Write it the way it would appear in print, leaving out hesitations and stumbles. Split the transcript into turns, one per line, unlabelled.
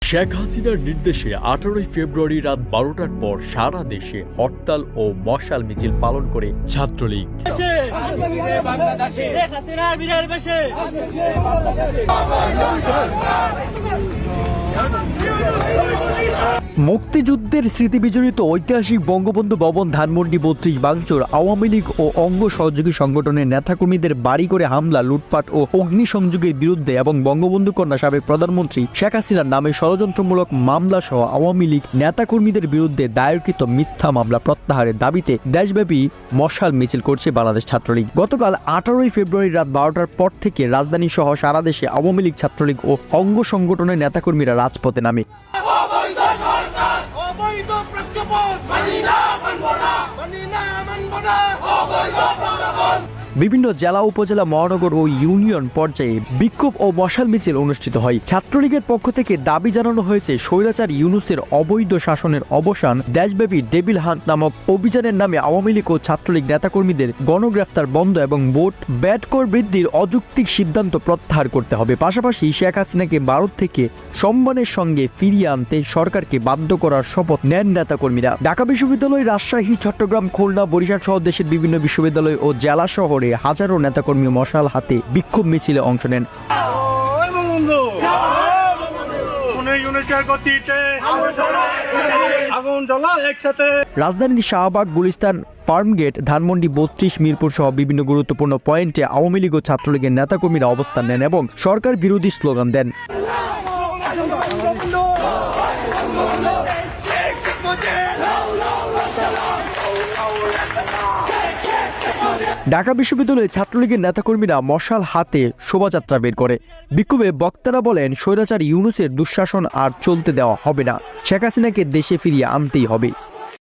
শেখ হাসিনার নির্দেশে 18 ফেব্রুয়ারি রাত 12টার পর সারা দেশে হরতাল ও মশাল মিছিল পালন করে ছাত্রলীগ। মুক্তিযুদ্ধের স্মৃতিবিজড়িত ঐতিহাসিক বঙ্গবন্ধু ভবন ধানমন্ডি 32 ভাঙচুর, আওয়ামী লীগ ও অঙ্গ সহযোগী সংগঠনের নেতাকর্মীদের বাড়ি করে হামলা, লুটপাট ও অগ্নিসংযোগের বিরুদ্ধে এবং বঙ্গবন্ধু কন্যা সাবেক প্রধানমন্ত্রী শেখ হাসিনার নামে ষড়যন্ত্রমূলক মামলা সহ আওয়ামী লীগ নেতাকর্মীদের বিরুদ্ধে দায়েরকৃত মিথ্যা মামলা প্রত্যাহারের দাবিতে দেশব্যাপী মশাল মিছিল করছে বাংলাদেশ ছাত্রলীগ। গতকাল 18 ফেব্রুয়ারি রাত 12টার পর থেকে রাজধানী সহ সারা দেশে আওয়ামী লীগ, ছাত্রলীগ ও অঙ্গ সংগঠনের নেতাকর্মীরা রাজপথে নামে। বিভিন্ন জেলা, উপজেলা, মহানগর ও ইউনিয়ন পর্যায়ে বিক্ষোভ ও মশাল মিছিল অনুষ্ঠিত হয়। ছাত্রলীগের পক্ষ থেকে দাবি জানানো হয়েছে স্বৈরাচার ইউনূসের অবৈধ শাসনের অবসান, দেশব্যাপী ডেভিল হান্ট নামক অভিযানের নামে আওয়ামী লীগ ও ছাত্রলীগ নেতাকর্মীদের গণগ্রেফতার বন্ধ এবং ভোট ব্যাট কর বৃদ্ধির অযৌক্তিক সিদ্ধান্ত প্রত্যাহার করতে হবে। পাশাপাশি শেখ হাসিনাকে ভারত থেকে সম্মানের সঙ্গে ফিরিয়ে আনতে সরকারকে বাধ্য করার শপথ নেন নেতাকর্মীরা। ঢাকা বিশ্ববিদ্যালয়, রাজশাহী, চট্টগ্রাম, খুলনা, বরিশাল সহ দেশের বিভিন্ন বিশ্ববিদ্যালয় ও জেলা শহরে হাজারো নেতাকর্মী মশাল হাতে বিক্ষোভ মিছিলে অংশ নেন। রাজধানীর শাহবাগ, গুলিস্তান, ফার্মগেট, ধানমন্ডি 32, মিরপুর সহ বিভিন্ন গুরুত্বপূর্ণ পয়েন্টে আওয়ামী লীগ ও ছাত্রলীগের নেতাকর্মীরা অবস্থান নেন এবং সরকার বিরোধী স্লোগান দেন। ঢাকা বিশ্ববিদ্যালয়ে ছাত্রলীগের নেতাকর্মীরা মশাল হাতে শোভাযাত্রা বের করে। বিক্ষোভে বক্তারা বলেন, স্বৈরাচার ইউনূসের দুঃশাসন আর চলতে দেওয়া হবে না, শেখ হাসিনাকে দেশে ফিরিয়ে আনতেই হবে।